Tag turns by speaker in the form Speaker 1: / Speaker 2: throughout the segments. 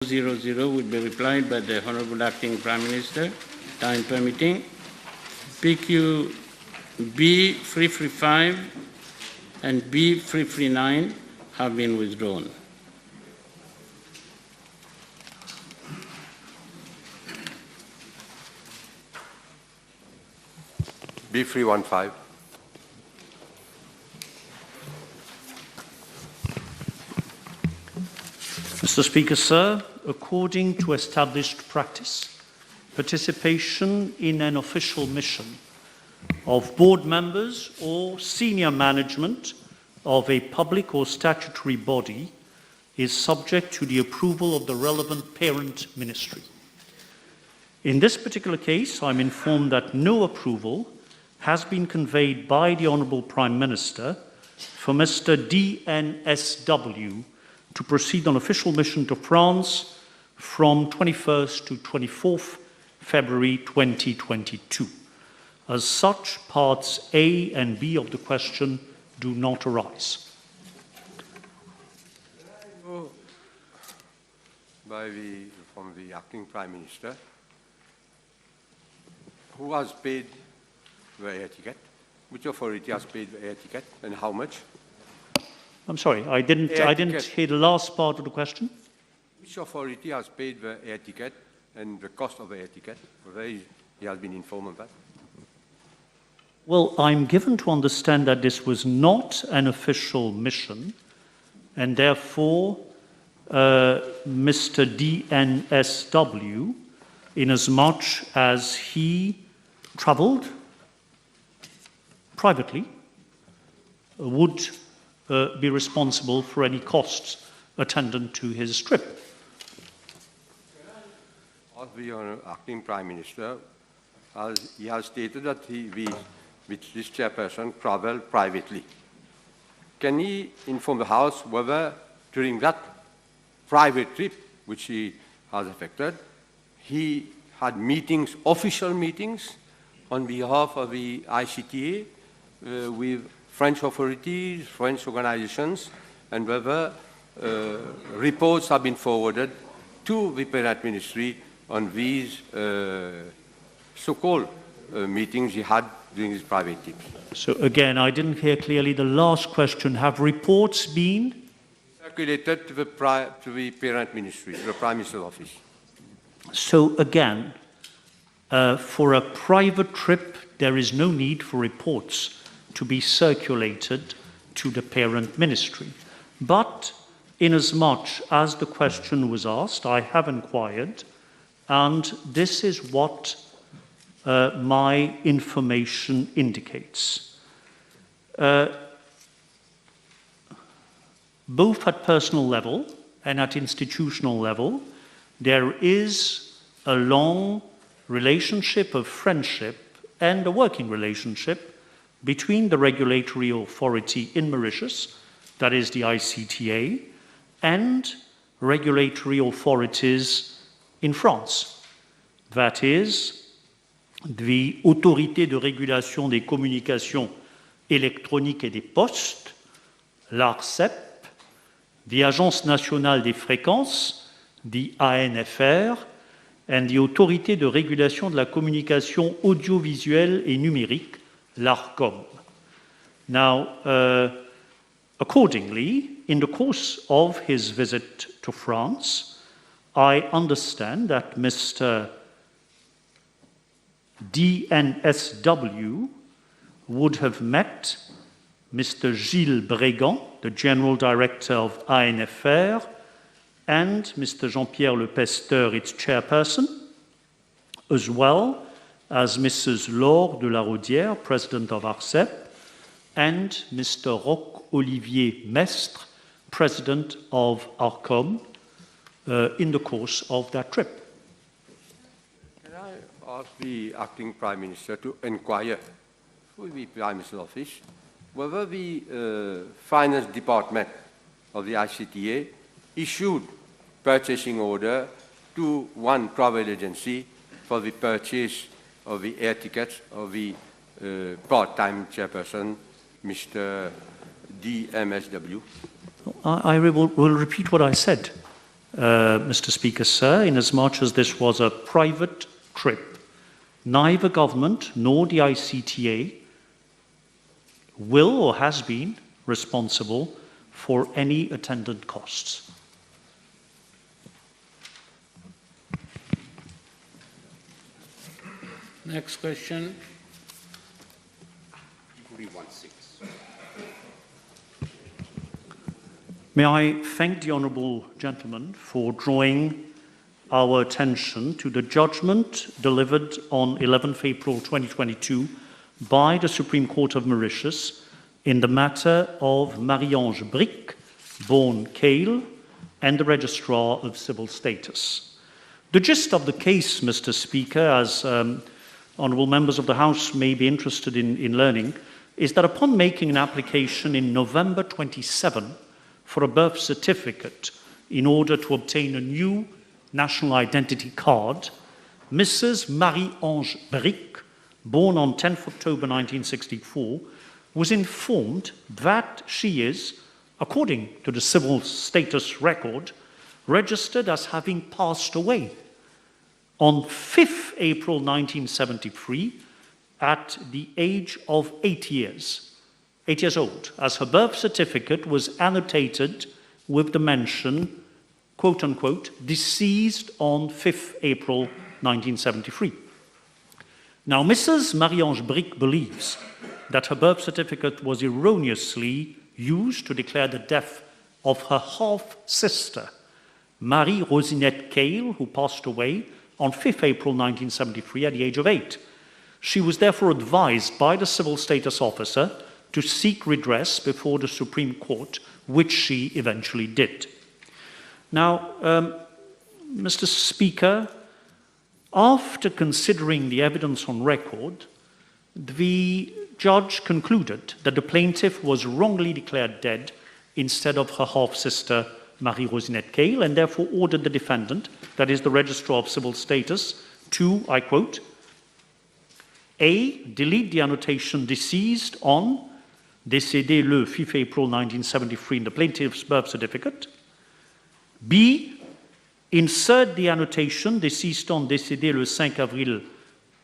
Speaker 1: 00 would be replied by the Honorable Acting Prime Minister, time permitting. PQ B335 and B339 have been withdrawn.
Speaker 2: B315.
Speaker 3: Mr. Speaker, sir, according to established practice, participation in an official mission of board members or senior management of a public or statutory body is subject to the approval of the relevant parent ministry. In this particular case, I'm informed that no approval has been conveyed by the Honourable Prime Minister for Mr. DNSW to proceed on official mission to France from 21st to 24th February 2022. As such, parts A and B of the question do not arise.
Speaker 2: From the Acting Prime Minister, who has paid the air ticket? Which authority has paid the air ticket and how much?
Speaker 3: I'm sorry, I didn't hear the last part of the question.
Speaker 2: Which authority has paid the air ticket and the cost of the air ticket? Whether he has been informed of that?
Speaker 3: Well, I'm given to understand that this was not an official mission, and therefore Mr. DNSW, inasmuch as he travelled privately, would be responsible for any costs attendant to his trip.
Speaker 2: As the Acting Prime Minister, he has stated that he, with this chairperson, travelled privately. Can he inform the House whether during that private trip, which he has effected, he had meetings, official meetings, on behalf of the ICTA with French authorities, French organizations, and whether reports have been forwarded to the Parent Ministry on these so-called meetings he had during his private trips.
Speaker 3: So again, I didn't hear clearly the last question. Have reports been
Speaker 2: circulated to the Parent Ministry, to the Prime Minister's office?
Speaker 3: So again, for a private trip, there is no need for reports to be circulated to the Parent Ministry. But inasmuch as the question was asked, I have inquired, and this is what my information indicates. Both at personal level and at institutional level, there is a long relationship of friendship and a working relationship between the regulatory authority in Mauritius, that is the ICTA, and regulatory authorities in France, that is the Autorité de régulation des communications électroniques et des postes, l'ARCEP, the Agence nationale des fréquences, the ANFR, and the Autorité de régulation de la communication audiovisuelle et numérique, l'ARCOM. Now, accordingly, in the course of his visit to France, I understand that Mr. DNSW would have met Mr. Gilles Brégan, the General Director of ANFR, and Mr. Jean-Pierre Le Pesteur, its chairperson, as well as Mrs. Laure de la Rodière, President of ARCEP, and Mr. Roch-Olivier Mestre, President of ARCOM, in the course of that trip.
Speaker 2: Can I ask the Acting Prime Minister to inquire through the Prime Minister's office whether the Finance Department of the ICTA issued purchasing order to one travel agency for the purchase of the air tickets of the part-time chairperson, Mr. DMSW?
Speaker 3: I will repeat what I said. Mr. Speaker, sir, inasmuch as this was a private trip. Neither government nor the ICTA will or has been responsible for any attendant costs.
Speaker 1: Next question.
Speaker 3: May I thank the honourable gentleman for drawing our attention to the judgment delivered on 11th April 2022 by the Supreme Court of Mauritius in the matter of Marie-Ange Brick, born Cale, and the Registrar of Civil Status. The gist of the case, Mr. Speaker, as honourable members of the House may be interested in learning, is that upon making an application in November 27 for a birth certificate in order to obtain a new national identity card, Mrs. Marie-Ange Brick, born on 10th October 1964, was informed that she is, according to the civil status record, registered as having passed away on 5th April 1973 at the age of 8 years old, as her birth certificate was annotated with the mention, quote unquote, deceased on 5th April 1973. Now, Mrs. Marie-Ange Brick believes that her birth certificate was erroneously used to declare the death of her half-sister, Marie Rosinette Cale, who passed away on 5th April 1973 at the age of 8. She was therefore advised by the civil status officer to seek redress before the Supreme Court, which she eventually did. Now, Mr. Speaker, after considering the evidence on record, the judge concluded that the plaintiff was wrongly declared dead instead of her half-sister, Marie Rosinette Cale, and therefore ordered the defendant, that is the Registrar of Civil Status, to, I quote, A, delete the annotation deceased on, décédé le 5 April 1973 in the plaintiff's birth certificate. B, insert the annotation deceased on, décédé le 5 avril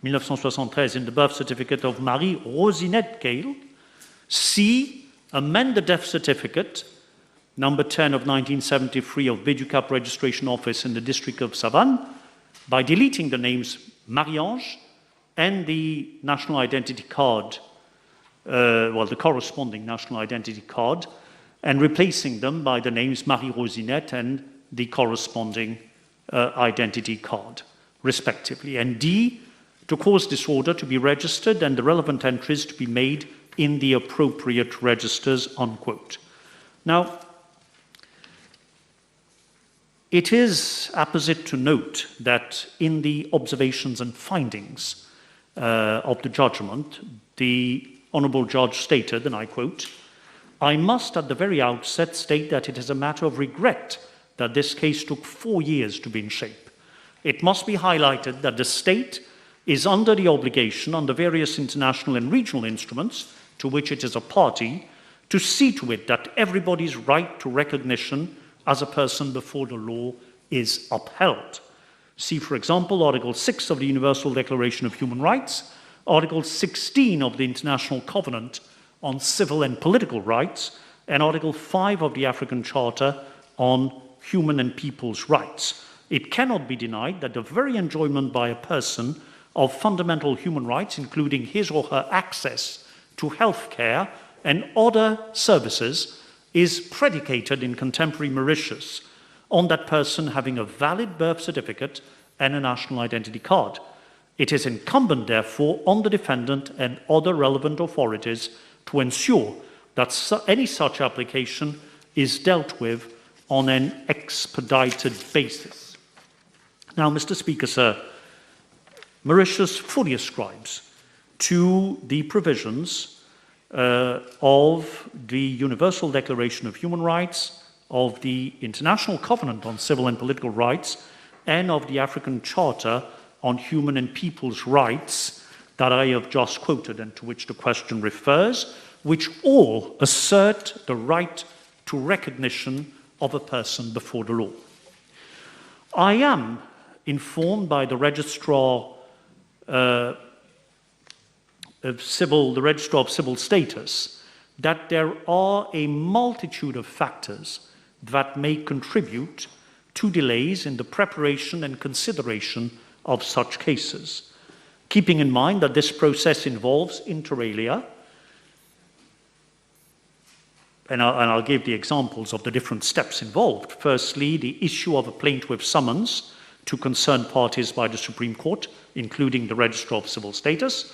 Speaker 3: 1973 in the birth certificate of Marie Rosinette Cale. C, amend the death certificate, number 10 of 1973 of Beducap Registration Office in the District of Savane, by deleting the names Marie-Ange and the national identity card, the corresponding national identity card, and replacing them by the names Marie Rosinette and the corresponding identity card, respectively. And D, to cause this order to be registered and the relevant entries to be made in the appropriate registers, unquote. Now, it is apposite to note that in the observations and findings of the judgment, the Honourable Judge stated, and I quote, I must at the very outset state that it is a matter of regret that this case took 4 years to be in shape. It must be highlighted that the state is under the obligation, under various international and regional instruments to which it is a party, to see to it that everybody's right to recognition as a person before the law is upheld. See, for example, Article 6 of the Universal Declaration of Human Rights, Article 16 of the International Covenant on Civil and Political Rights, and Article 5 of the African Charter on Human and People's Rights. It cannot be denied that the very enjoyment by a person of fundamental human rights, including his or her access to health care and other services, is predicated in contemporary Mauritius on that person having a valid birth certificate and a national identity card. It is incumbent, therefore, on the defendant and other relevant authorities to ensure that any such application is dealt with on an expedited basis. Now, Mr. Speaker, sir, Mauritius fully ascribes to the provisions of the Universal Declaration of Human Rights, of the International Covenant on Civil and Political Rights, and of the African Charter on Human and People's Rights that I have just quoted and to which the question refers, which all assert the right to recognition of a person before the law. I am informed by the Registrar of Civil Status that there are a multitude of factors that may contribute to delays in the preparation and consideration of such cases, keeping in mind that this process involves inter alia, and I'll give the examples of the different steps involved. Firstly, the issue of a plaintiff summons to concerned parties by the Supreme Court, including the Registrar of Civil Status.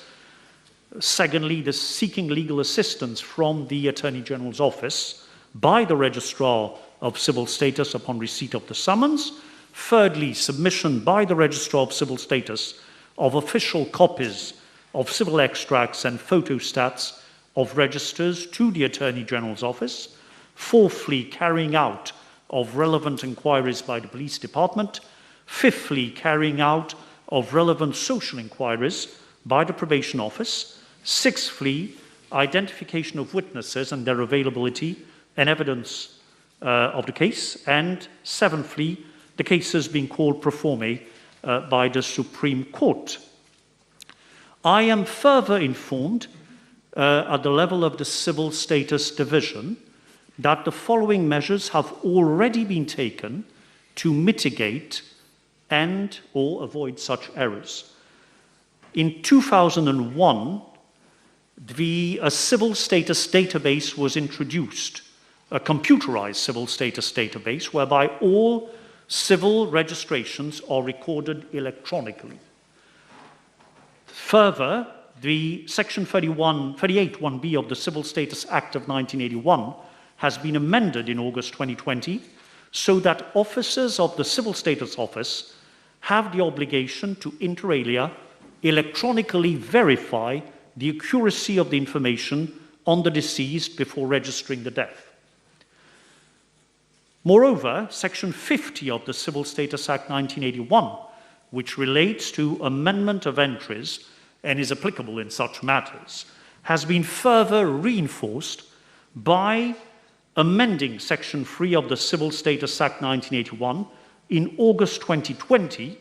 Speaker 3: Secondly, the seeking legal assistance from the Attorney General's office by the Registrar of Civil Status upon receipt of the summons. Thirdly, submission by the Registrar of Civil Status of official copies of civil extracts and photostats of registers to the Attorney General's office. Fourthly, carrying out of relevant inquiries by the police department. Fifthly, carrying out of relevant social inquiries by the probation office. Sixthly, identification of witnesses and their availability and evidence of the case. And seventhly, the cases being called pro forme by the Supreme Court. I am further informed at the level of the Civil Status Division that the following measures have already been taken to mitigate and or avoid such errors. In 2001, a civil status database was introduced, a computerized civil status database whereby all civil registrations are recorded electronically. Further, the Section 38(1)(b) of the Civil Status Act of 1981 has been amended in August 2020 so that officers of the Civil Status Office have the obligation to inter alia electronically verify the accuracy of the information on the deceased before registering the death. Moreover, Section 50 of the Civil Status Act 1981, which relates to amendment of entries and is applicable in such matters, has been further reinforced by amending Section 3 of the Civil Status Act 1981 in August 2020,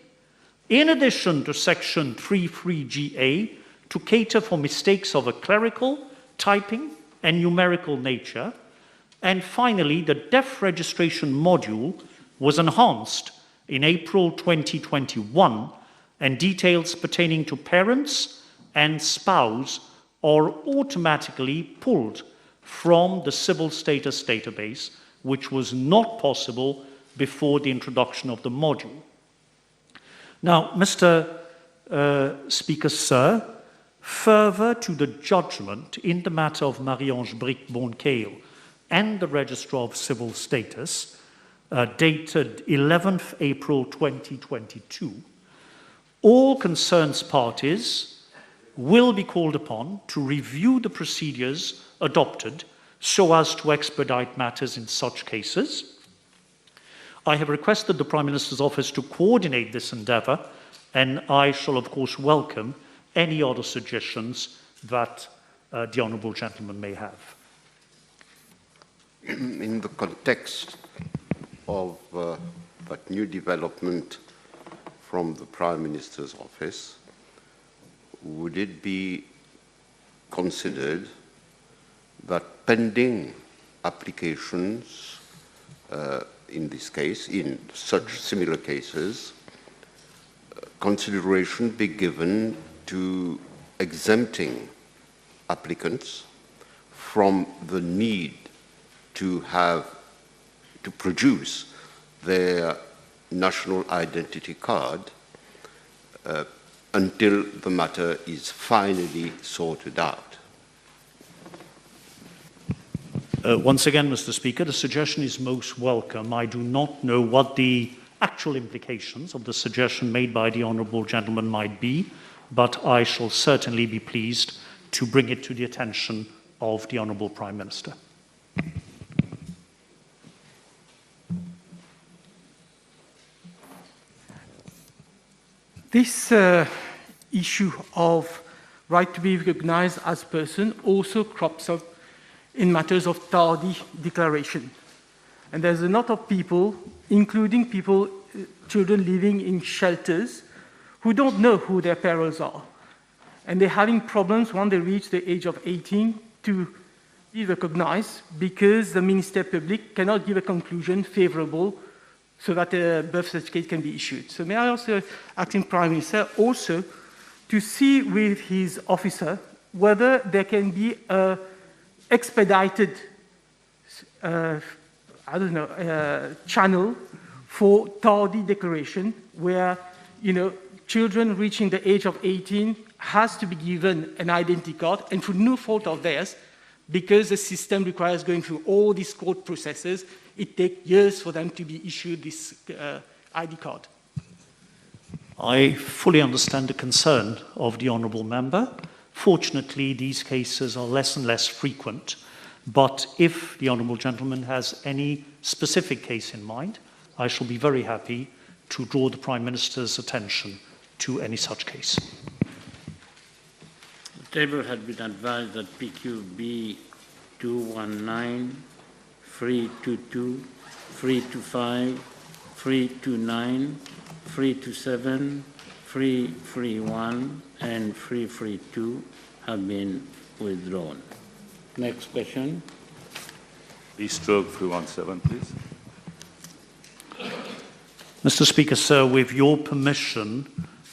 Speaker 3: in addition to Section 33GA, to cater for mistakes of a clerical, typing, and numerical nature. And finally, the death registration module was enhanced in April 2021, and details pertaining to parents and spouse are automatically pulled from the civil status database, which was not possible before the introduction of the module. Now, Mr. Speaker, Sir, further to the judgment in the matter of Marie-Ange Brick-Boncale and the Registrar of Civil Status, dated 11th April 2022, all concerned parties will be called upon to review the procedures adopted so as to expedite matters in such cases. I have requested the Prime Minister's office to coordinate this endeavour, and I shall of course welcome any other suggestions that the Honourable Gentleman may have.
Speaker 4: In the context of that new development from the Prime Minister's office, would it be considered that pending applications in this case, in such similar cases, consideration be given to exempting applicants from the need to produce their national identity card until the matter is finally sorted out?
Speaker 3: Once again, Mr. Speaker, the suggestion is most welcome. I do not know what the actual implications of the suggestion made by the Honourable Gentleman might be, but I shall certainly be pleased to bring it to the attention of the Honourable Prime Minister.
Speaker 5: This issue of right to be recognized as person also crops up in matters of tardy declaration. And there's a lot of people, including people children living in shelters who don't know who their parents are. And they're having problems when they reach the age of 18 to be recognized because the Minister Public cannot give a conclusion favorable so that a birth certificate can be issued. So may I ask the Acting Prime Minister also to see with his officer whether there can be a expedited channel for tardy declaration where, children reaching the age of 18 has to be given an identity card, and through no fault of theirs, because the system requires going through all these court processes, it takes years for them to be issued this ID card.
Speaker 3: I fully understand the concern of the honourable member. Fortunately, these cases are less and less frequent. But if the honourable gentleman has any specific case in mind, I shall be very happy to draw the Prime Minister's attention to any such case.
Speaker 1: The table had been advised that PQB 219, 322, 325, 329, 327, 331, and 332 have been withdrawn. Next question.
Speaker 6: B-stroke 317, please.
Speaker 3: Mr. Speaker, sir, with your permission,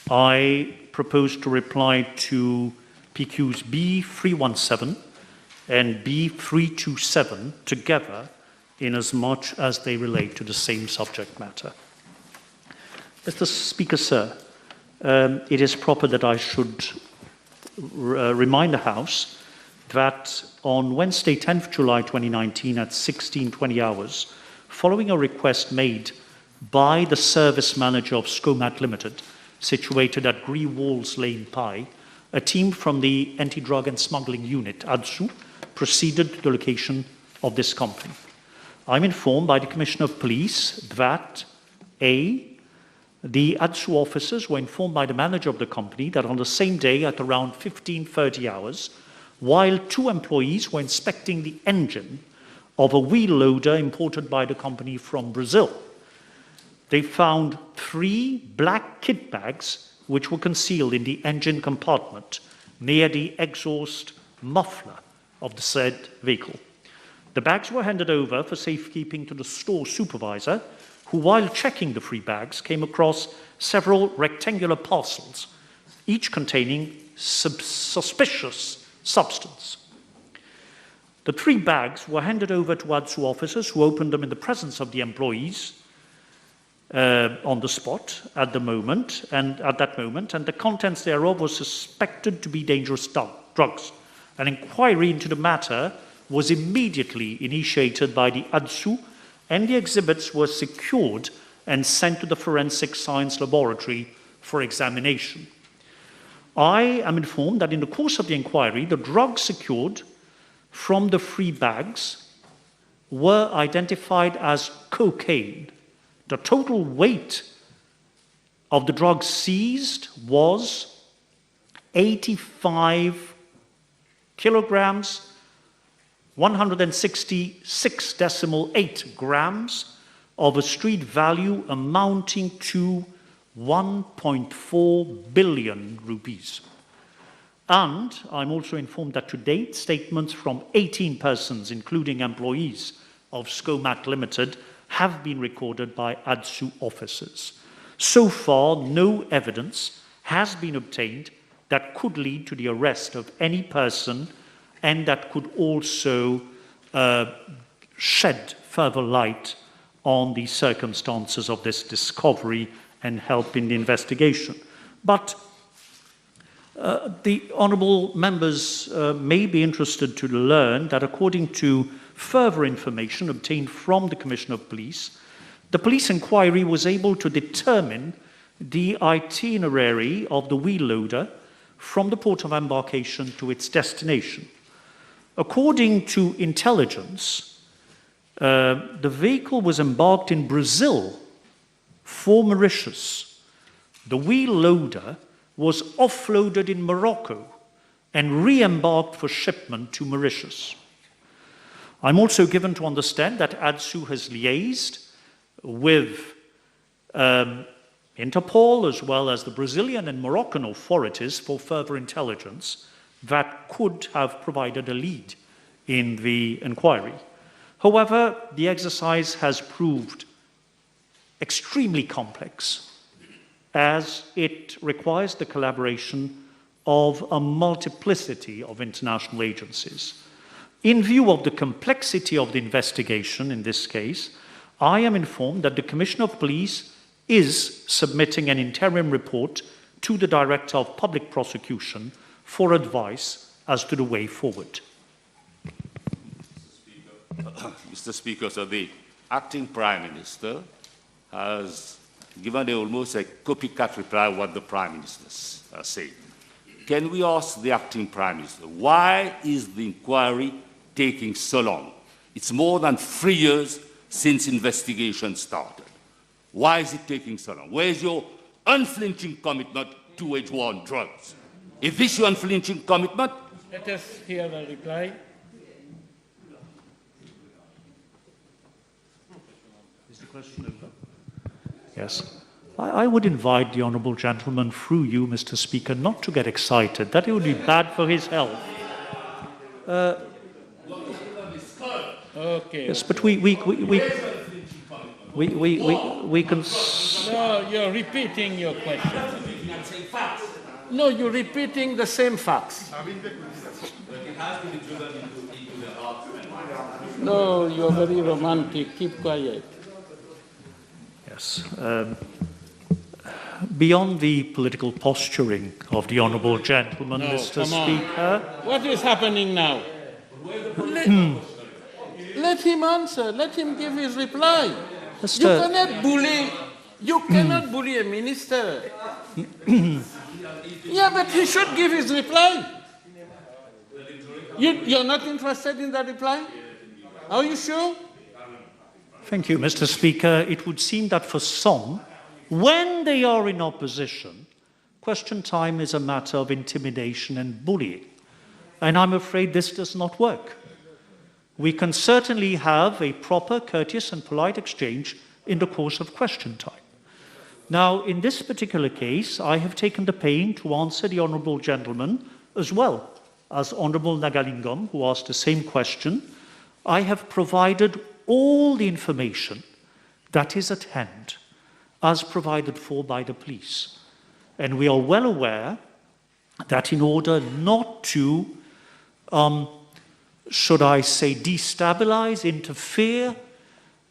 Speaker 3: I propose to reply to PQs B317 and B327 together in as much as they relate to the same subject matter. Mr. Speaker, sir, it is proper that I should remind the House that on Wednesday, 10th July 2019 at 16:20 hours, following a request made by the service manager of SCOMAT Limited, situated at Greenwalls Lane, Pi, a team from the Anti-Drug and Smuggling Unit, ADSU, proceeded to the location of this company. I'm informed by the Commissioner of Police that A, the ADSU officers were informed by the manager of the company that on the same day at around 15:30 hours, while two employees were inspecting the engine of a wheel loader imported by the company from Brazil, they found 3 black kit bags which were concealed in the engine compartment near the exhaust muffler of the said vehicle. The bags were handed over for safekeeping to the store supervisor, who, while checking the 3 bags, came across several rectangular parcels, each containing suspicious substance. The 3 bags were handed over to ADSU officers, who opened them in the presence of the employees on the spot at that moment, and the contents thereof were suspected to be dangerous drugs. An inquiry into the matter was immediately initiated by the ADSU, and the exhibits were secured and sent to the Forensic Science Laboratory for examination. I am informed that in the course of the inquiry, the drugs secured from the 3 bags were identified as cocaine. The total weight of the drugs seized was 85 kilograms, 166.8 grams of a street value amounting to 1.4 billion rupees. And I'm also informed that to date, statements from 18 persons, including employees of SCOMAT Limited, have been recorded by ADSU officers. So far, no evidence has been obtained that could lead to the arrest of any person, and that could also shed further light on the circumstances of this discovery and help in the investigation. But the honourable members may be interested to learn that according to further information obtained from the Commissioner of Police, the police inquiry was able to determine the itinerary of the wheel loader from the port of embarkation to its destination. According to intelligence, the vehicle was embarked in Brazil for Mauritius. The wheel loader was offloaded in Morocco and re-embarked for shipment to Mauritius. I'm also given to understand that ADSU has liaised with Interpol, as well as the Brazilian and Moroccan authorities, for further intelligence that could have provided a lead in the inquiry. However, the exercise has proved extremely complex, as it requires the collaboration of a multiplicity of international agencies. In view of the complexity of the investigation in this case, I am informed that the Commissioner of Police is submitting an interim report to the Director of Public Prosecution for advice as to the way forward.
Speaker 6: Mr. Speaker, so the acting Prime Minister has given almost a copycat reply of what the Prime Minister said. Can we ask the acting Prime Minister, why is the inquiry taking so long? It's more than 3 years since investigation started. Why is it taking so long? Where is your unflinching commitment to wage war on drugs? Is this your unflinching commitment?
Speaker 1: Let us hear the reply.
Speaker 3: Is the question over? Yes. I would invite the honourable gentleman, through you, Mr. Speaker, not to get excited. That it would be bad for his health.
Speaker 1: Okay.
Speaker 3: Yes, but we can.
Speaker 1: No, you're repeating your question. No, you're repeating the same facts. No, you're very romantic. Keep quiet.
Speaker 3: Yes. Beyond the political posturing of the honourable gentleman,
Speaker 1: No,
Speaker 3: Mr.
Speaker 1: come on.
Speaker 3: Speaker.
Speaker 1: What is happening now? Let him answer. Let him give his reply.
Speaker 3: Mr.
Speaker 1: You cannot bully a minister. Yeah, but he should give his reply. You're not interested in that reply? Are you sure?
Speaker 3: Thank you, Mr. Speaker. It would seem that for some, when they are in opposition, question time is a matter of intimidation and bullying. And I'm afraid this does not work. We can certainly have a proper, courteous and polite exchange in the course of question time. Now, in this particular case, I have taken the pain to answer the honourable gentleman, as well as Honourable Nagalingam, who asked the same question. I have provided all the information that is at hand, as provided for by the police. And we are well aware that in order not to, should I say, destabilize, interfere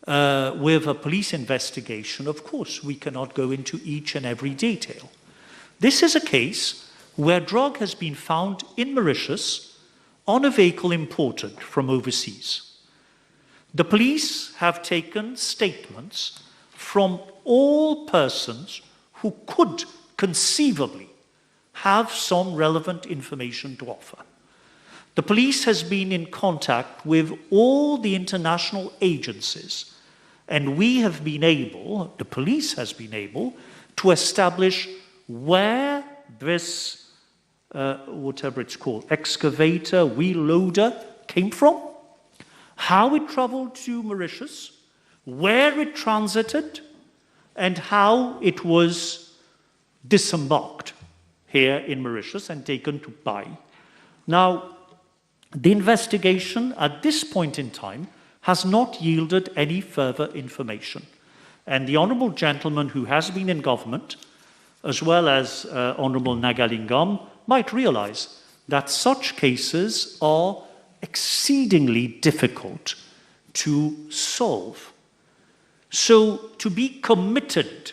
Speaker 3: with a police investigation, of course, we cannot go into each and every detail. This is a case where drug has been found in Mauritius on a vehicle imported from overseas. The police have taken statements from all persons who could conceivably have some relevant information to offer. The police has been in contact with all the international agencies, and we have been able, the police has been able, to establish where this, whatever it's called, excavator, wheel loader came from, how it traveled to Mauritius, where it transited, and how it was disembarked here in Mauritius and taken to Pai. Now, the investigation at this point in time has not yielded any further information. And the honourable gentleman who has been in government, as well as Honourable Nagalingam, might realise that such cases are exceedingly difficult to solve. So to be committed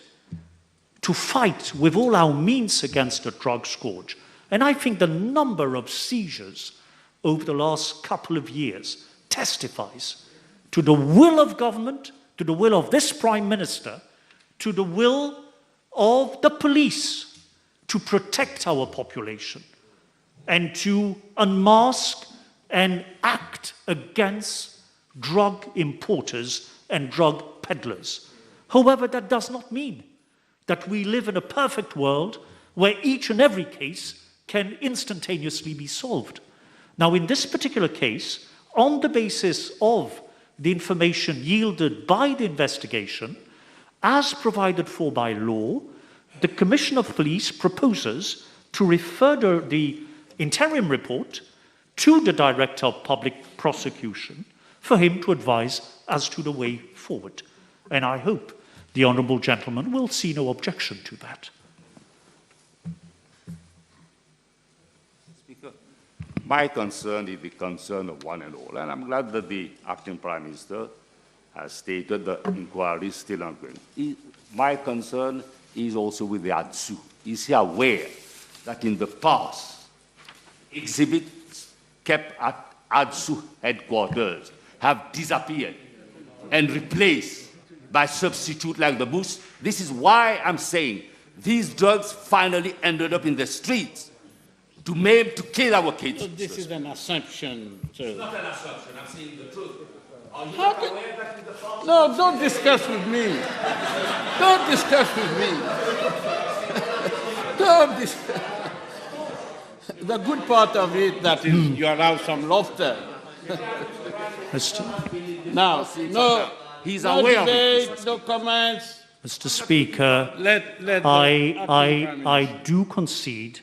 Speaker 3: to fight with all our means against the drug scourge, and I think the number of seizures over the last couple of years testifies to the will of government, to the will of this Prime Minister, to the will of the police to protect our population and to unmask and act against drug importers and drug peddlers. However, that does not mean that we live in a perfect world where each and every case can instantaneously be solved. Now, in this particular case, on the basis of the information yielded by the investigation as provided for by law, the Commission of Police proposes to refer the interim report to the Director of Public Prosecution for him to advise as to the way forward. And I hope the honourable gentleman will see no objection to that.
Speaker 6: Speaker, my concern is the concern of one and all, and I'm glad that the acting Prime Minister has stated the inquiry is still ongoing. My concern is also with the ADSU. Is he aware that in the past, exhibits kept at ADSU headquarters have disappeared and replaced by substitute like the boost? This is why I'm saying these drugs finally ended up in the streets to maim, to kill our kids.
Speaker 1: So this is an assumption, sir.
Speaker 6: It's not an assumption, I'm saying the truth. Are you
Speaker 1: How
Speaker 6: not
Speaker 1: can-
Speaker 6: aware that in the past...
Speaker 1: No, don't discuss with me. Don't discuss with me. Don't discuss. The good part of it that is you allow some laughter. Now, no,
Speaker 6: He's
Speaker 1: no
Speaker 6: aware of
Speaker 1: debate,
Speaker 6: it.
Speaker 1: no comments.
Speaker 3: Mr. Speaker,
Speaker 1: Let the acting
Speaker 3: I
Speaker 1: Prime Minister.
Speaker 3: do concede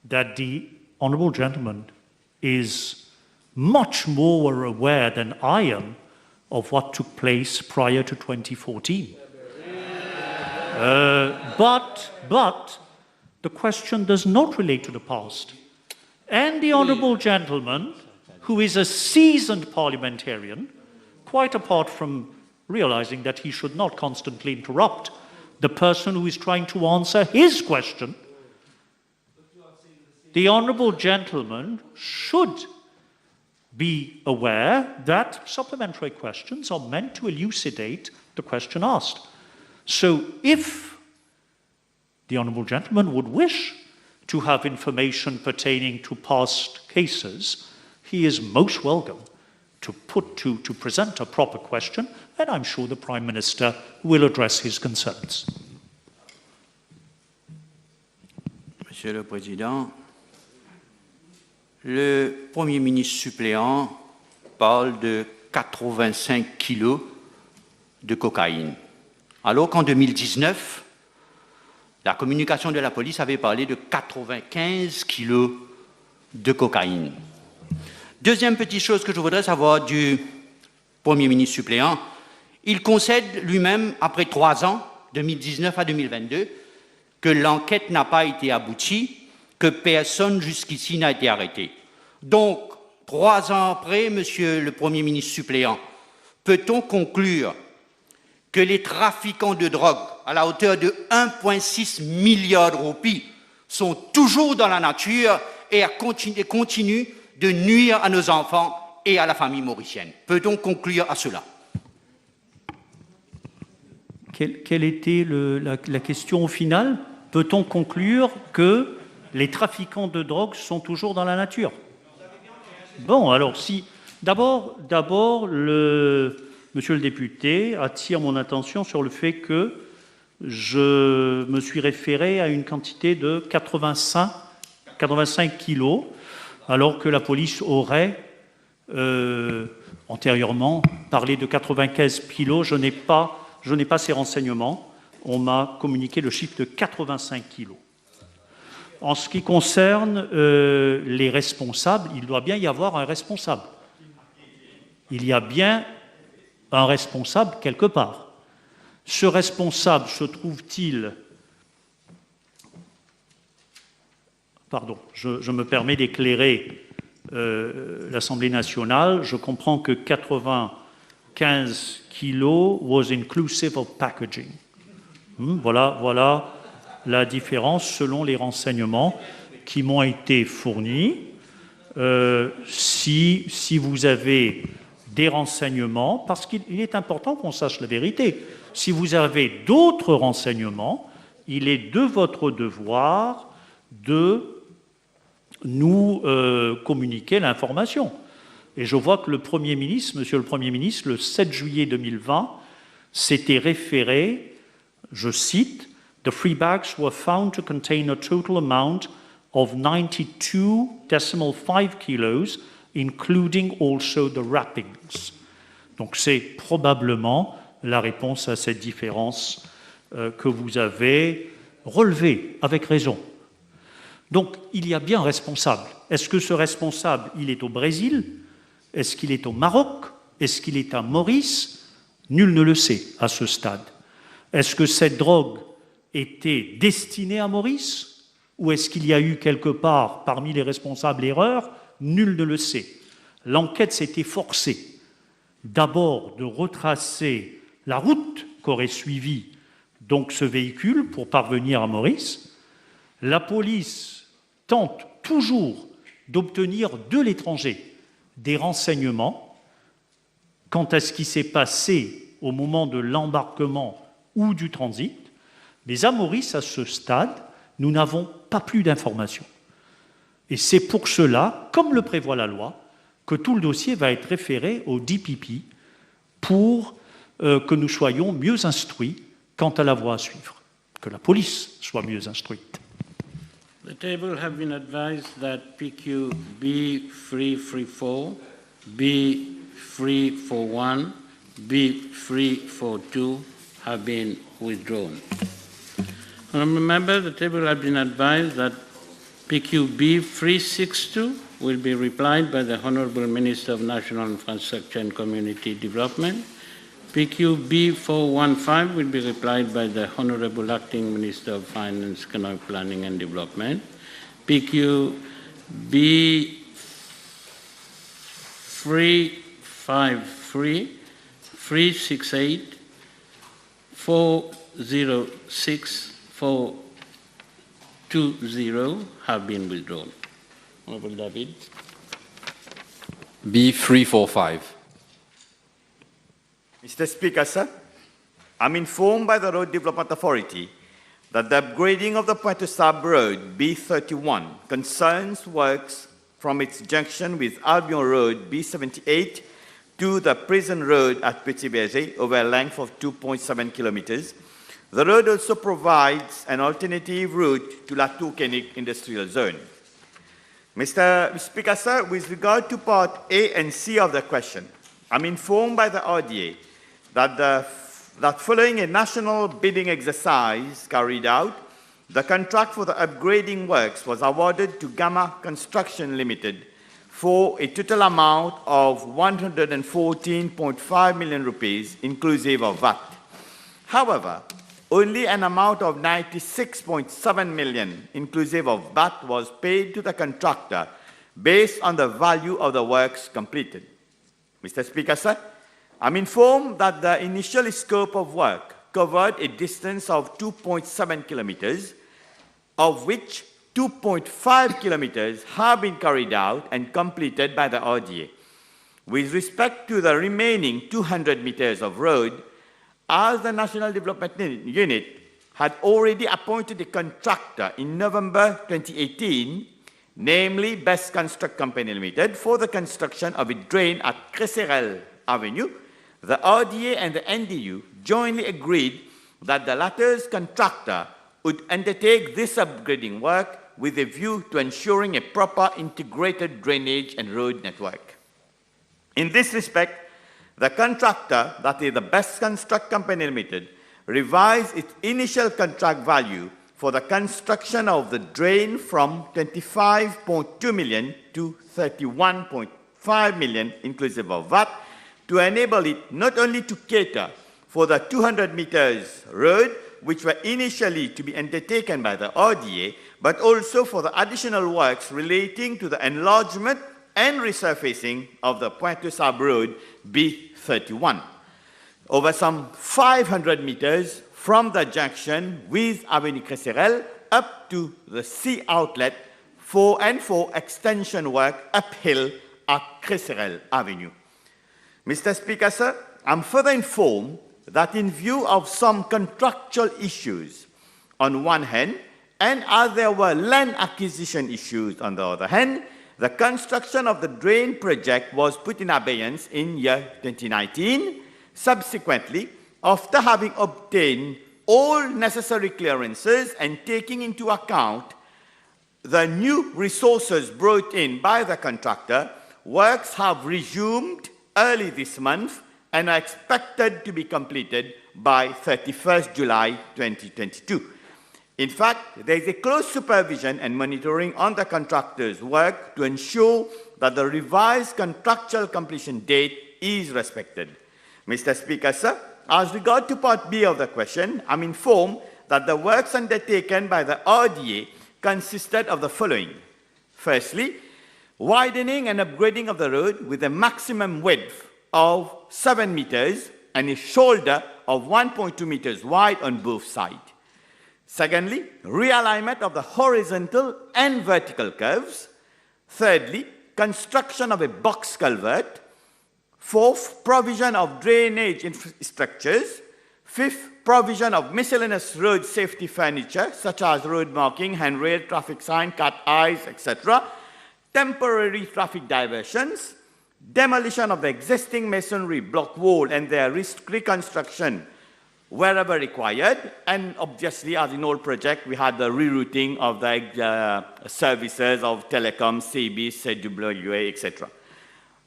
Speaker 3: that the honourable gentleman is much more aware than I am of what took place prior to 2014. But the question does not relate to the past. And the honourable gentleman, who is a seasoned parliamentarian, quite apart from realising that he should not constantly interrupt the person who is trying to answer his question, the honourable gentleman should be aware that supplementary questions are meant to elucidate the question asked. So if the honourable gentleman would wish to have information pertaining to past cases, he is most welcome to present a proper question, and I'm sure the Prime Minister will address his concerns.
Speaker 7: Monsieur le Président, le Premier ministre suppléant parle de 85 kilos de cocaïne, alors qu'en 2019, la communication de la police avait parlé de 95 kilos de cocaïne. Deuxième petite chose que je voudrais savoir du Premier ministre suppléant, il concède lui-même, après 3 ans, 2019 à 2022, que l'enquête n'a pas été aboutie, que personne jusqu'ici n'a été arrêté. Donc, 3 ans après, Monsieur le Premier ministre suppléant, peut-on conclure que les trafiquants de drogue, à la hauteur de 1,6 milliard de roupies, sont toujours dans la nature et continuent de nuire à nos enfants et à la famille mauricienne? Peut-on conclure à cela?
Speaker 3: Quelle était la question au final? Peut-on conclure que les trafiquants de drogue sont toujours dans la nature? Bon, alors si... D'abord, monsieur le député attire mon attention sur le fait que je me suis référé à une quantité de 85 kilos, alors que la police aurait antérieurement parlé de 95 kilos. Je n'ai pas ces renseignements. On m'a communiqué le chiffre de 85 kilos. En ce qui concerne les responsables, il doit bien y avoir un responsable. Il y a bien un responsable quelque part. Ce responsable se trouve-t-il... Pardon, je me permets d'éclairer l'Assemblée nationale. Je comprends que 95 kilos was inclusive of packaging. Voilà la différence selon les renseignements qui m'ont été fournis. Si vous avez des renseignements, parce qu'il est important qu'on sache la vérité, si vous avez d'autres renseignements, il est de votre devoir de nous communiquer l'information. Et je vois que le Premier ministre, Monsieur le Premier ministre, le 7 juillet 2020, s'était référé, je cite, « The free bags were found to contain a total amount of 92.5 kilos, including also the wrappings ». Donc c'est probablement la réponse à cette différence que vous avez relevées avec raison. Donc, il y a bien un responsable. Est-ce que ce responsable, il est au Brésil? Est-ce qu'il est au Maroc? Est-ce qu'il est à Maurice? Nul ne le sait à ce stade. Est-ce que cette drogue était destinée à Maurice? Ou est-ce qu'il y a eu quelque part, parmi les responsables, erreur? Nul ne le sait. L'enquête s'est efforcée d'abord de retracer la route qu'aurait suivi donc ce véhicule pour parvenir à Maurice. La police tente toujours d'obtenir de l'étranger des renseignements quant à ce qui s'est passé au moment de l'embarquement ou du transit. Mais à Maurice, à ce stade, nous n'avons pas plus d'informations. Et c'est pour cela, comme le prévoit la loi, que tout le dossier va être référé au DPP pour que nous soyons mieux instruits quant à la voie à suivre, que la police soit mieux instruite.
Speaker 1: The table have been advised that PQ B334, B341, B342 have been withdrawn. Honourable Member, the table has been advised that PQ B362 will be replied by the Honourable Minister of National Infrastructure and Community Development. PQ B415 will be replied by the Honourable Acting Minister of Finance, Economic Planning and Development. PQ B353, 368, 406, 420 have been withdrawn. Honourable David.
Speaker 8: B345.
Speaker 9: Mr. Speaker, sir, I'm informed by the Road Development Authority that the upgrading of the Pointe-aux-Sables Road B31 concerns works from its junction with Albion Road B78 to the Prison Road at Petit Berger over a length of 2.7 kilometers. The road also provides an alternative route to La Tour-Koenig Industrial Zone. Mr. Speaker, sir, with regard to Part A and C of the question, I'm informed by the RDA that following a national bidding exercise carried out, the contract for the upgrading works was awarded to Gamma Construction Limited for a total amount of 114.5 million rupees, inclusive of VAT. However, only an amount of 96.7 million, inclusive of VAT, was paid to the contractor based on the value of the works completed. Mr. Speaker, sir, I'm informed that the initial scope of work covered a distance of 2.7 kilometers, of which 2.5 kilometers have been carried out and completed by the RDA. With respect to the remaining 200 meters of road, as the National Development Unit had already appointed a contractor in November 2018, namely Best Construct Company Limited, for the construction of a drain at Cresserelle Avenue, the RDA and the NDU jointly agreed that the latter's contractor would undertake this upgrading work with a view to ensuring a proper integrated drainage and road network. In this respect, the contractor, that is the Best Construct Company Limited, revised its initial contract value for the construction of the drain from 25.2 million to 31.5 million, inclusive of VAT, to enable it not only to cater for the 200 meters road, which were initially to be undertaken by the RDA, but also for the additional works relating to the enlargement and resurfacing of the Pointe-aux-Sables Road B31, over some 500 meters from the junction with Avenue Cresserelle up to the C outlet for extension work uphill at Cresserelle Avenue. Mr. Speaker, sir, I'm further informed that in view of some contractual issues on one hand, and as there were land acquisition issues on the other hand, the construction of the drain project was put in abeyance in year 2019. Subsequently, after having obtained all necessary clearances and taking into account the new resources brought in by the contractor, works have resumed early this month and are expected to be completed by 31st July 2022. In fact, there is a close supervision and monitoring on the contractor's work to ensure that the revised contractual completion date is respected. Mr. Speaker, sir, as regard to Part B of the question, I'm informed that the works undertaken by the RDA consisted of the following. Firstly, widening and upgrading of the road with a maximum width of 7 meters and a shoulder of 1.2 meters wide on both sides. Secondly, realignment of the horizontal and vertical curves. Thirdly, construction of a box culvert. Fourth, provision of drainage infrastructures. Fifth, provision of miscellaneous road safety furniture, such as road marking, handrail, traffic sign, cat eyes, etc. Temporary traffic diversions. Demolition of the existing masonry block wall and their reconstruction wherever required. And obviously, as in all projects, we had the rerouting of the services of telecom, CB, CWA, etc.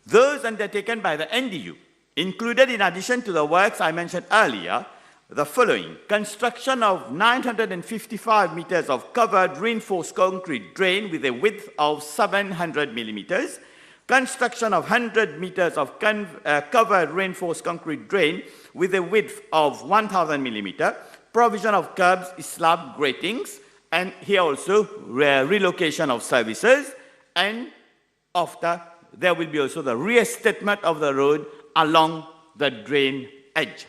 Speaker 9: Those undertaken by the NDU included, in addition to the works I mentioned earlier, the following: construction of 955 meters of covered reinforced concrete drain with a width of 700 millimeters, construction of 100 meters of covered reinforced concrete drain with a width of 1,000 millimeters, provision of curbs, slab gratings, and here also relocation of services, and after there will be also the restatement of the road along the drain edge.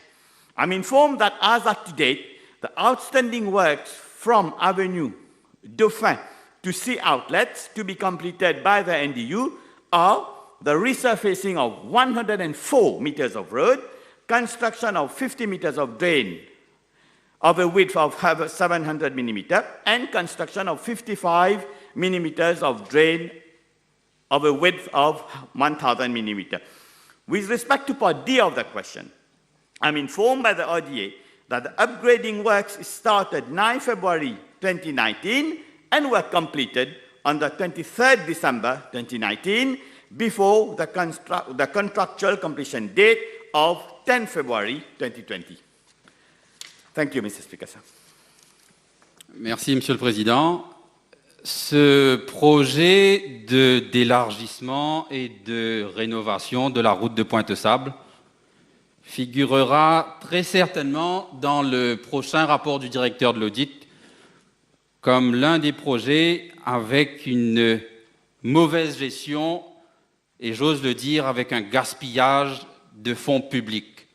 Speaker 9: I'm informed that as at to date, the outstanding works from Avenue Dauphin to C outlets to be completed by the NDU are the resurfacing of 104 meters of road, construction of 50 meters of drain of a width of 700 millimeters, and construction of 55 millimeters of drain of a width of 1,000 millimeters. With respect to Part D of the question, I'm informed by the RDA that the upgrading works started 9 February 2019 and were completed on the 23rd December 2019 before the contractual completion date of 10 February 2020. Thank you, Mr. Speaker, sir.
Speaker 8: Merci, Monsieur le Président. Ce projet d'élargissement et de rénovation de la route de Pointe-Sable figurera très certainement dans le prochain rapport du directeur de l'audit comme l'un des projets avec une mauvaise gestion et, j'ose le dire, avec un gaspillage de fonds publics.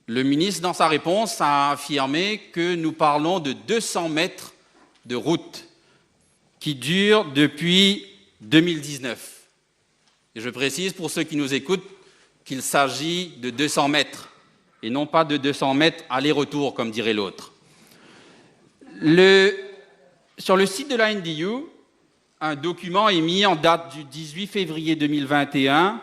Speaker 8: Le ministre, dans sa réponse, a affirmé que nous parlons de 200 mètres de route qui dure depuis 2019. Et je précise pour ceux qui nous écoutent qu'il s'agit de 200 mètres et non pas de 200 mètres aller-retour, comme dirait l'autre. Sur le site de la NDU, un document émis en date du 18 février 2021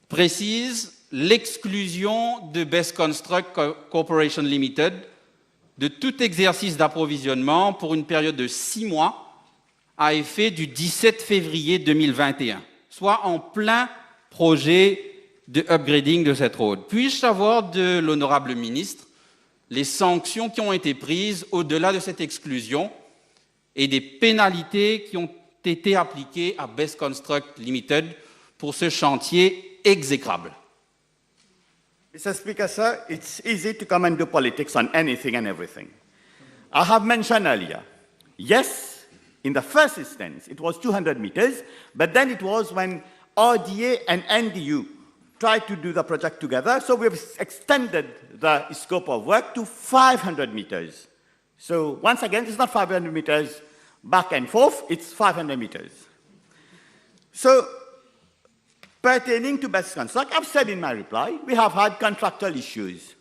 Speaker 8: précise l'exclusion de Best Construct Corporation Limited de tout exercice d'approvisionnement pour une période de 6 mois à effet du 17 février 2021, soit en plein projet de upgrading de cette route. Puis-je savoir de l'honorable ministre les sanctions qui ont été prises au-delà de cette exclusion et des pénalités qui ont été appliquées à Best Construct Limited pour ce chantier exécrable?
Speaker 9: Mr. Speaker, sir, it's easy to come and do politics on anything and everything. I have mentioned earlier, yes, in the first instance, it was 200 meters, but then it was when RDA and NDU tried to do the project together, so we've extended the scope of work to 500 meters. So once again, it's not 500 meters back and forth, it's 500 meters. So pertaining to Best Construct, I've said in my reply, we have had contractual issues.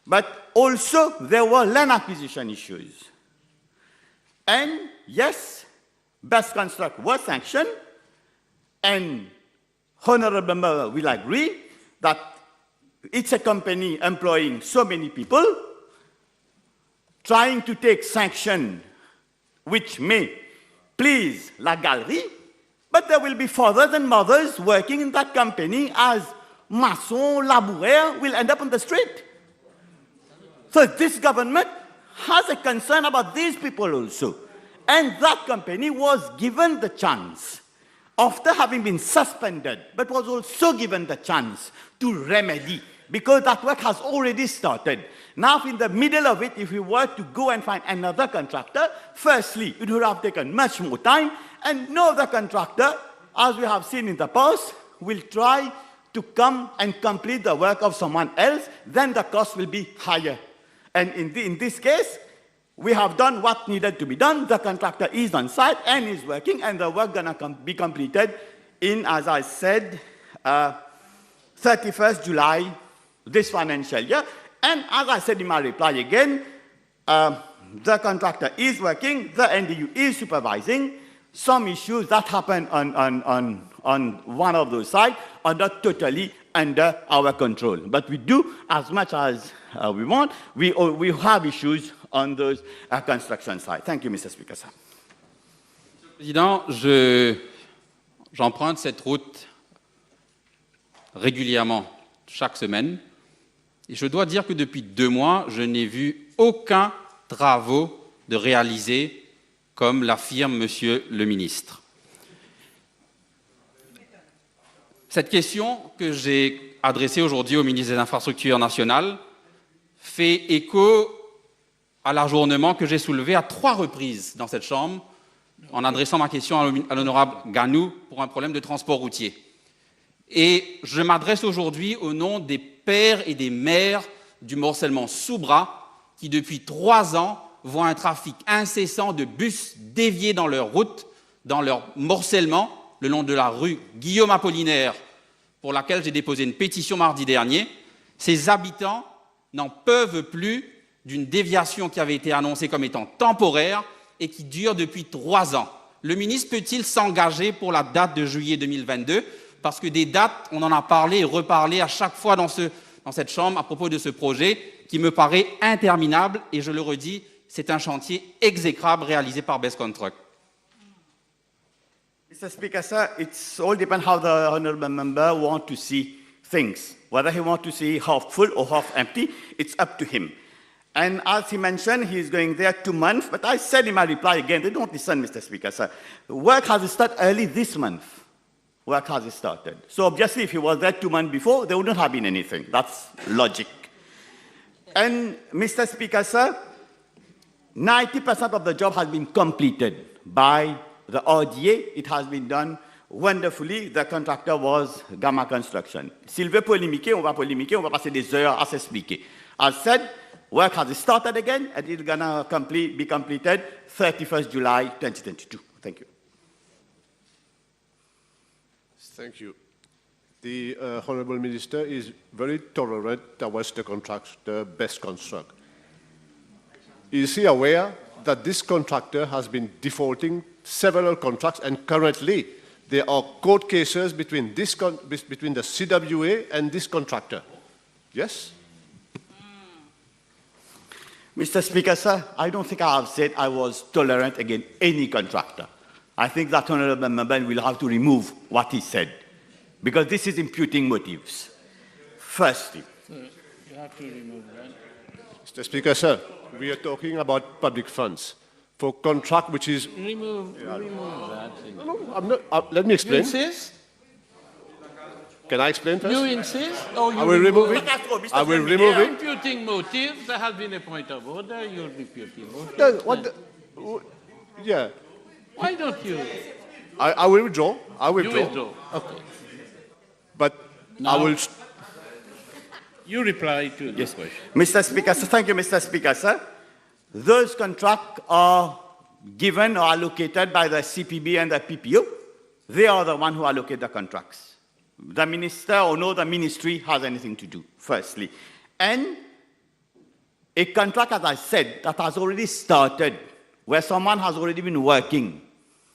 Speaker 9: But also, there were land acquisition issues. And yes, Best Construct was sanctioned, and Honorable Member will agree that it's a company employing so many people, trying to take sanction which may please La Galerie, but there will be fathers and mothers working in that company as maçons, laboureurs will end up on the street. So this government has a concern about these people also. And that company was given the chance, after having been suspended, but was also given the chance to remedy, because that work has already started. Now, in the middle of it, if we were to go and find another contractor, firstly, it would have taken much more time, and no other contractor, as we have seen in the past, will try to come and complete the work of someone else, then the cost will be higher. And in this case, we have done what needed to be done. The contractor is on site and is working, and the work gonna be completed in, as I said, 31st July this financial year. And as I said in my reply again, the contractor is working, the NDU is supervising. Some issues that happen on one of those sites are not totally under our control. But we do as much as we want. We have issues on those construction sites. Thank you, Mr. Speaker, sir.
Speaker 8: Président, j'emprunte cette route régulièrement, chaque semaine. Et je dois dire que depuis 2 mois, je n'ai vu aucun travaux de réaliser, comme l'affirme Monsieur le ministre. Cette question que j'ai adressée aujourd'hui au ministre des Infrastructures nationales fait écho à l'ajournement que j'ai soulevé à 3 reprises dans cette Chambre en adressant ma question à l'honorable Ganou pour un problème de transport routier. Et je m'adresse aujourd'hui au nom des pères et des mères du morcellement sous bras qui, depuis 3 ans, voient un trafic incessant de bus déviés dans leur route, dans leur morcellement, le long de la rue Guillaume Apollinaire, pour laquelle j'ai déposé une pétition mardi dernier. Ces habitants n'en peuvent plus d'une déviation qui avait été annoncée comme étant temporaire et qui dure depuis 3 ans. Le ministre peut-il s'engager pour la date de juillet 2022 ? Parce que des dates, on en a parlé et reparlé à chaque fois dans cette Chambre à propos de ce projet qui me paraît interminable et je le redis, c'est un chantier exécrable réalisé par Best Contract.
Speaker 9: Mr. Speaker, sir, it's all depends how the honourable member want to see things. Whether he want to see half full or half empty, it's up to him. And as he mentioned, he's going there 2 months, but I said in my reply again, they don't listen, Mr. Speaker, sir. Work has started early this month. Work has started. So obviously, if he was there 2 months before, there wouldn't have been anything. That's logic. And Mr. Speaker, sir, 90% of the job has been completed by the RDA. It has been done wonderfully. The contractor was Gamma Construction. S'il veut polémiquer, on va passer des heures à s'expliquer. As said, work has started again, and it's going to be completed 31st July 2022. Thank you.
Speaker 10: Thank you. The Honourable Minister is very tolerant towards the contractor Best Construct. Is he aware that this contractor has been defaulting several contracts and currently there are court cases between the CWA and this contractor? Yes?
Speaker 9: Mr. Speaker, sir, I don't think I have said I was tolerant against any contractor. I think that honourable member will have to remove what he said, because this is imputing motives. Firstly,
Speaker 1: You have to remove that.
Speaker 10: Mr. Speaker, sir, we are talking about public funds for contract which is...
Speaker 1: Remove that.
Speaker 10: No, I'm not, let me
Speaker 1: You
Speaker 10: explain.
Speaker 1: insist?
Speaker 10: Can I explain first?
Speaker 1: You insist? Or you
Speaker 10: I will remove it. I will remove
Speaker 1: You're
Speaker 10: it.
Speaker 1: imputing motives. There has been a point of order. You're imputing motives.
Speaker 10: No, yeah,
Speaker 1: Why don't you?
Speaker 10: I will withdraw. I will
Speaker 1: You
Speaker 10: withdraw.
Speaker 1: withdraw. Okay.
Speaker 10: But
Speaker 1: Now-
Speaker 10: I will...
Speaker 1: You reply to this question.
Speaker 9: Mr. Speaker, sir, thank you, Mr. Speaker, sir. Those contracts are given or allocated by the CPB and the PPO. They are the ones who allocate the contracts. The minister or no, the ministry has anything to do, firstly. And a contract, as I said, that has already started, where someone has already been working.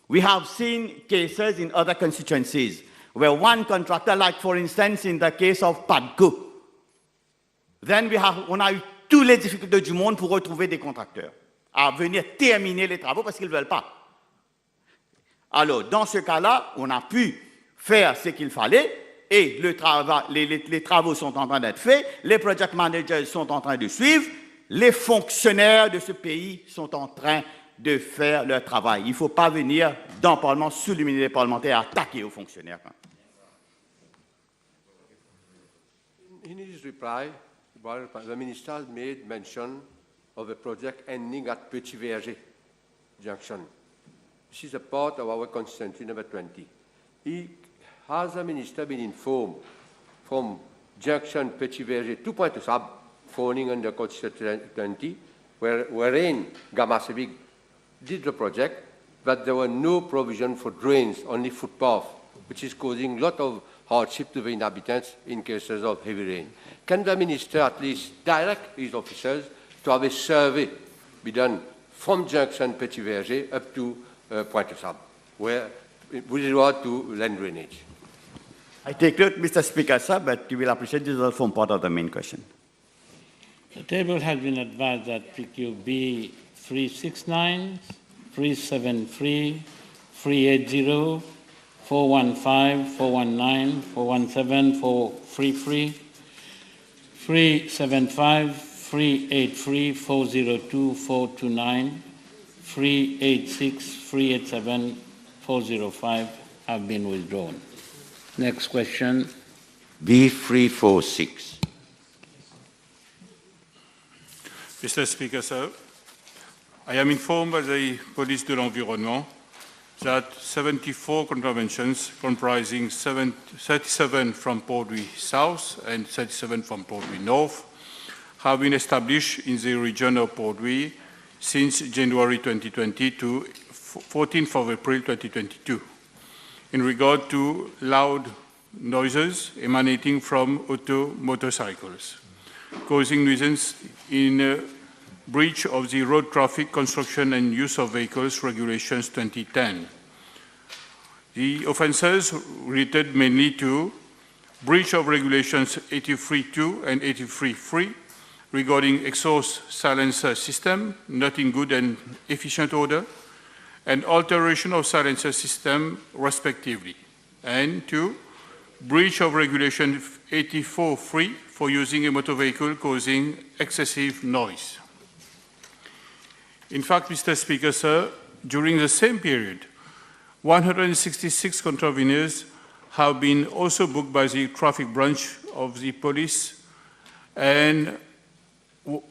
Speaker 9: We have seen cases in other constituencies where one contractor, like for instance in the case of PADCO, then on a eu toutes les difficultés du monde pour retrouver des contracteurs à venir terminer les travaux parce qu'ils ne veulent pas. Alors, dans ce cas-là, on a pu faire ce qu'il fallait et les travaux sont en train d'être faits, les project managers sont en train de suivre, les fonctionnaires de ce pays sont en train de faire leur travail. Il ne faut pas venir dans le Parlement sous l'immunité parlementaire attaquer aux fonctionnaires.
Speaker 2: In his reply, the minister made mention of a project ending at Petit Verger Junction. This is a part of our constituency number 20. Has the minister been informed from Junction Petit Verger to Pointe-aux-Sables, falling under constituency 20, wherein Gamasevig did the project, but there were no provision for drains, only footpath, which is causing a lot of hardship to the inhabitants in cases of heavy rain. Can the minister at least direct his officers to have a survey be done from Junction Petit Verger up to Pointe-aux-Sables, with regard to land drainage?
Speaker 9: I take note, Mr. Speaker, sir, but you will appreciate this will form part of the main question.
Speaker 1: The table has been advised that PQB 369, 373, 380, 415, 419, 417, 433, 375, 383, 402, 429, 386, 387, 405 have been withdrawn. Next question.
Speaker 4: B346.
Speaker 11: Mr. Speaker, sir, I am informed by the Police de l'Environnement that 74 contraventions comprising 37 from Port-Louis South and 37 from Port-Louis North have been established in the region of Port-Louis since January 2020 to 14th of April 2022 in regard to loud noises emanating from motorcycles, causing nuisance in breach of the Road Traffic Construction and Use of Vehicles Regulations 2010. The offences related mainly to breach of Regulations 83.2 and 83.3 regarding exhaust silencer system, not in good and efficient order, and alteration of silencer system, respectively. And 2, breach of Regulation 84.3 for using a motor vehicle causing excessive noise. In fact, Mr. Speaker, sir, during the same period, 166 contraveners have been also booked by the traffic branch of the police, and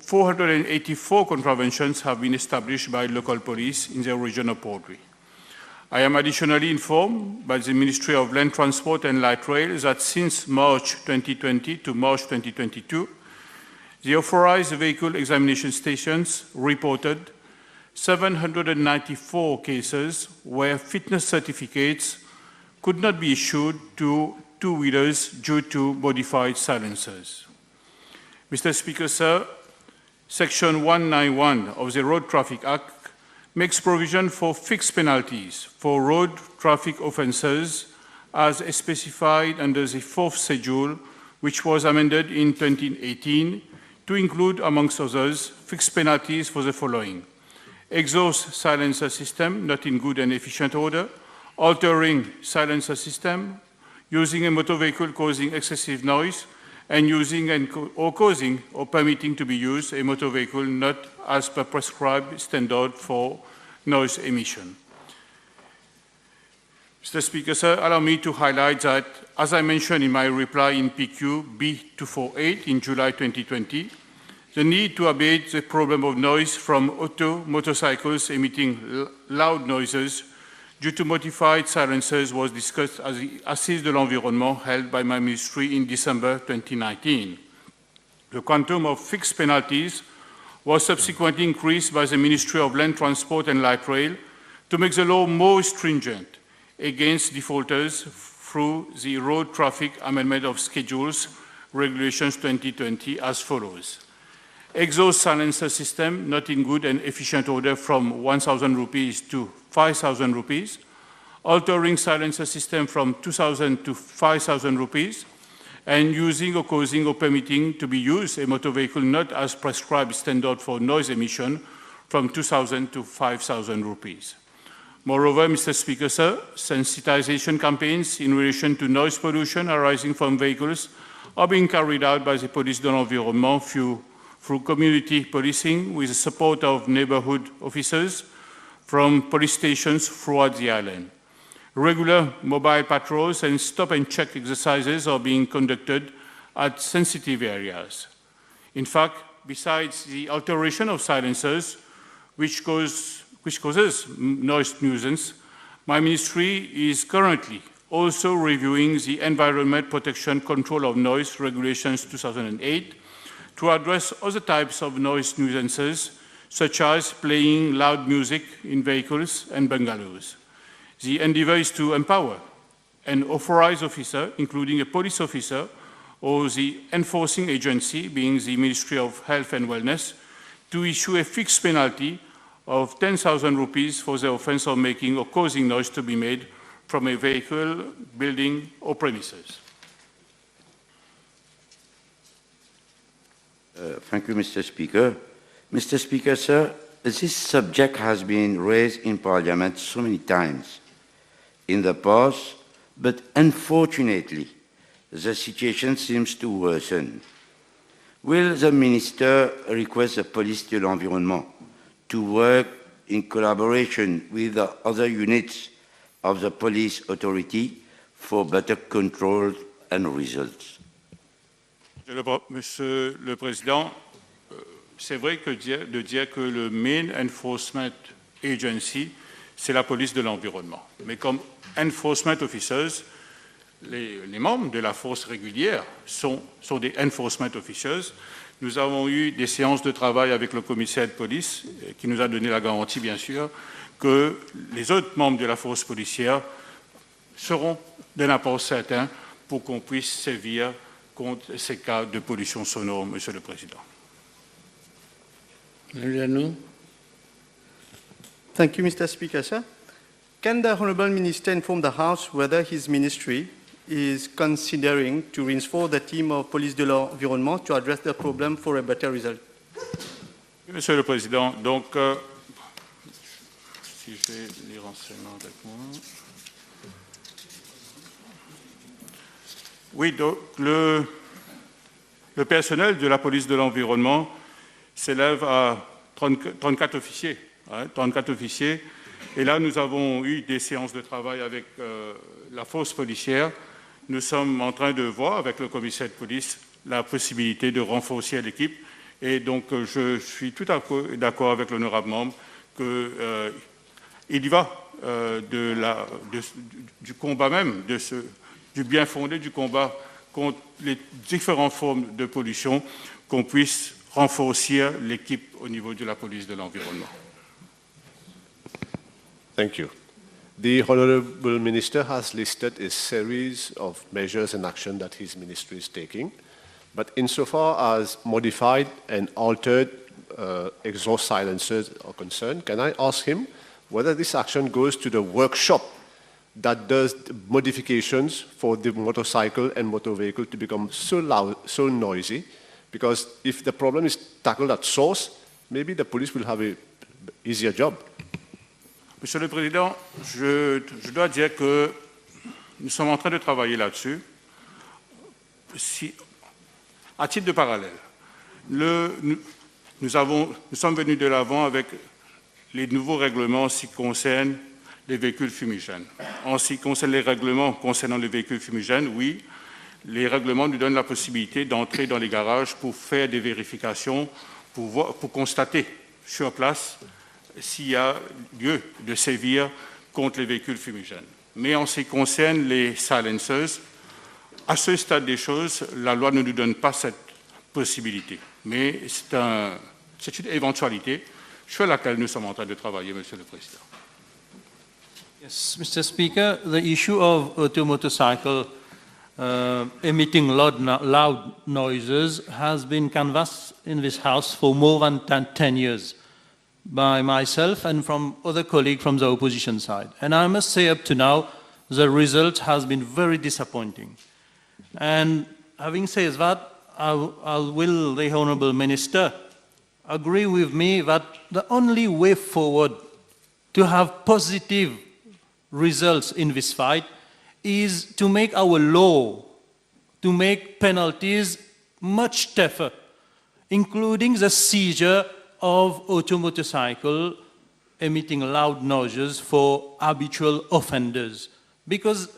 Speaker 11: 484 contraventions have been established by local police in the region of Port-Louis. I am additionally informed by the Ministry of Land Transport and Light Rail that since March 2020 to March 2022, the authorized vehicle examination stations reported 794 cases where fitness certificates could not be issued to two-wheelers due to modified silencers. Mr. Speaker, sir, Section 191 of the Road Traffic Act makes provision for fixed penalties for road traffic offences as specified under the 4th schedule, which was amended in 2018 to include, amongst others, fixed penalties for the following: exhaust silencer system not in good and efficient order, altering silencer system, using a motor vehicle causing excessive noise, and using or causing or permitting to be used a motor vehicle not as per prescribed standard for noise emission. Mr. Speaker, sir, allow me to highlight that, as I mentioned in my reply in PQ B248 in July 2020, the need to abate the problem of noise from motorcycles emitting loud noises due to modified silencers was discussed at the Assises de l'Environnement held by my ministry in December 2019. The quantum of fixed penalties was subsequently increased by the Ministry of Land Transport and Light Rail to make the law more stringent against defaulters through the Road Traffic Amendment of Schedules Regulations 2020 as follows: exhaust silencer system not in good and efficient order from 1,000 rupees to 5,000 rupees, altering silencer system from 2,000 to 5,000 rupees, and using or causing or permitting to be used a motor vehicle not as prescribed standard for noise emission from 2,000 to 5,000 rupees. Moreover, Mr. Speaker, sir, sensitization campaigns in relation to noise pollution arising from vehicles are being carried out by the police de l'environnement through community policing with the support of neighborhood officers from police stations throughout the island. Regular mobile patrols and stop-and-check exercises are being conducted at sensitive areas. In fact, besides the alteration of silencers, which causes noise nuisance, my ministry is currently also reviewing the Environment Protection Control of Noise Regulations 2008 to address other types of noise nuisances, such as playing loud music in vehicles and bungalows. The endeavor is to empower an authorized officer, including a police officer, or the enforcing agency, being the Ministry of Health and Wellness, to issue a fixed penalty of 10,000 rupees for the offense of making or causing noise to be made from a vehicle, building, or premises.
Speaker 12: Thank you, Mr. Speaker. Mr. Speaker, sir, this subject has been raised in Parliament so many times in the past, but unfortunately, the situation seems to worsen. Will the Minister request the Police de l'Environnement to work in collaboration with the other units of the police authority for better control and results?
Speaker 11: Monsieur le Président, c'est vrai que de dire que le Main Enforcement Agency, c'est la police de l'environnement. Mais comme enforcement officers, les membres de la force régulière sont des enforcement officers. Nous avons eu des séances de travail avec le commissaire de police qui nous a donné la garantie, bien sûr, que les autres membres de la force policière seront d'un apport certain pour qu'on puisse sévir contre ces cas de pollution sonore, Monsieur le Président.
Speaker 13: Thank you, Mr. Speaker, sir. Can the Honourable Minister inform the House whether his ministry is considering to reinforce the team of Police de l'Environnement to address the problem for a better result?
Speaker 11: Monsieur le Président, donc, si j'ai les renseignements avec moi. Oui, donc, le personnel de la police de l'environnement s'élève à 34 officiers. 34 officiers. Et là, nous avons eu des séances de travail avec la force policière. Nous sommes en train de voir avec le commissaire de police la possibilité de renforcer l'équipe. Et donc, je suis tout à fait d'accord avec l'honorable membre qu'il y va du combat même, du bien fondé du combat contre les différentes formes de pollution, qu'on puisse renforcer l'équipe au niveau de la police de l'environnement.
Speaker 10: Thank you. The Honourable Minister has listed a series of measures and action that his ministry is taking, but insofar as modified and altered exhaust silencers are concerned, can I ask him whether this action goes to the workshop that does modifications for the motorcycle and motor vehicle to become so loud, so noisy? Because if the problem is tackled at source, maybe the police will have an easier job.
Speaker 11: Monsieur le Président, je dois dire que nous sommes en train de travailler là-dessus. À titre de parallèle, nous sommes venus de l'avant avec les nouveaux règlements en ce qui concerne les véhicules fumigènes. En ce qui concerne les règlements concernant les véhicules fumigènes, oui, les règlements nous donnent la possibilité d'entrer dans les garages pour faire des vérifications, pour constater sur place s'il y a lieu de sévir contre les véhicules fumigènes. Mais en ce qui concerne les silencers, à ce stade des choses, la loi ne nous donne pas cette possibilité. Mais c'est une éventualité sur laquelle nous sommes en train de travailler, Monsieur le Président.
Speaker 14: Yes, Mr. Speaker, the issue of motorcycle emitting loud noises has been canvassed in this House for more than 10 years. By myself and from other colleagues from the opposition side. And I must say up to now, the result has been very disappointing. And having said that, will the Honourable Minister agree with me that the only way forward to have positive results in this fight is to make our law, to make penalties much tougher, including the seizure of auto motorcycle emitting loud noises for habitual offenders. Because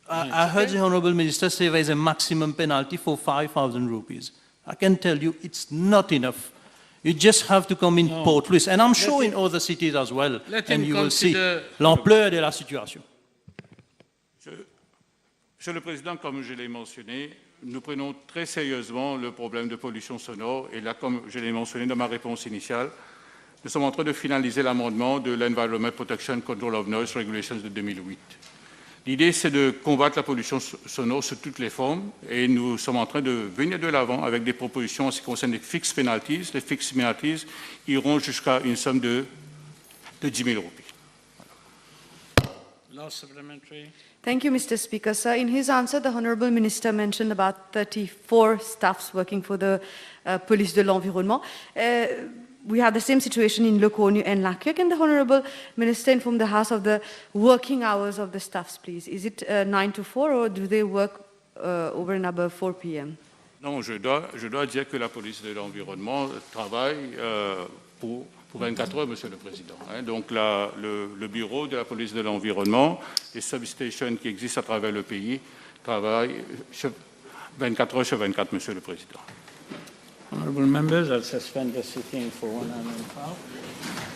Speaker 14: I heard the Honourable Minister say there is a maximum penalty for 5,000 rupees. I can tell you it's not enough. You just have to come in Port Louis. And I'm sure in other cities as well. And you will see l'ampleur de la situation.
Speaker 11: Monsieur le Président, comme je l'ai mentionné, nous prenons très sérieusement le problème de pollution sonore et là, comme je l'ai mentionné dans ma réponse initiale, nous sommes en train de finaliser l'amendement de l'Environment Protection Control of Noise Regulations de 2008. L'idée, c'est de combattre la pollution sonore sous toutes les formes et nous sommes en train de venir de l'avant avec des propositions en ce qui concerne les fixed penalties. Les fixed penalties iront jusqu'à une somme de 10 000 roupies.
Speaker 1: Last supplementary.
Speaker 15: Thank you, Mr. Speaker. Sir, in his answer, the Honourable Minister mentioned about 34 staffs working for the Police de l'Environnement. We have the same situation in Locornu and Lakia. Can the Honourable Minister inform the House of the working hours of the staffs, please? Is it 9 to 4 or do they work over and above 4 p.m.?
Speaker 11: Non, je dois dire que la police de l'environnement travaille pour 24 heures, Monsieur le Président. Donc le bureau de la police de l'environnement, les substations qui existent à travers le pays, travaillent 24 heures sur 24, Monsieur le Président.
Speaker 1: Honourable members, I'll suspend the sitting for 1 hour and a half.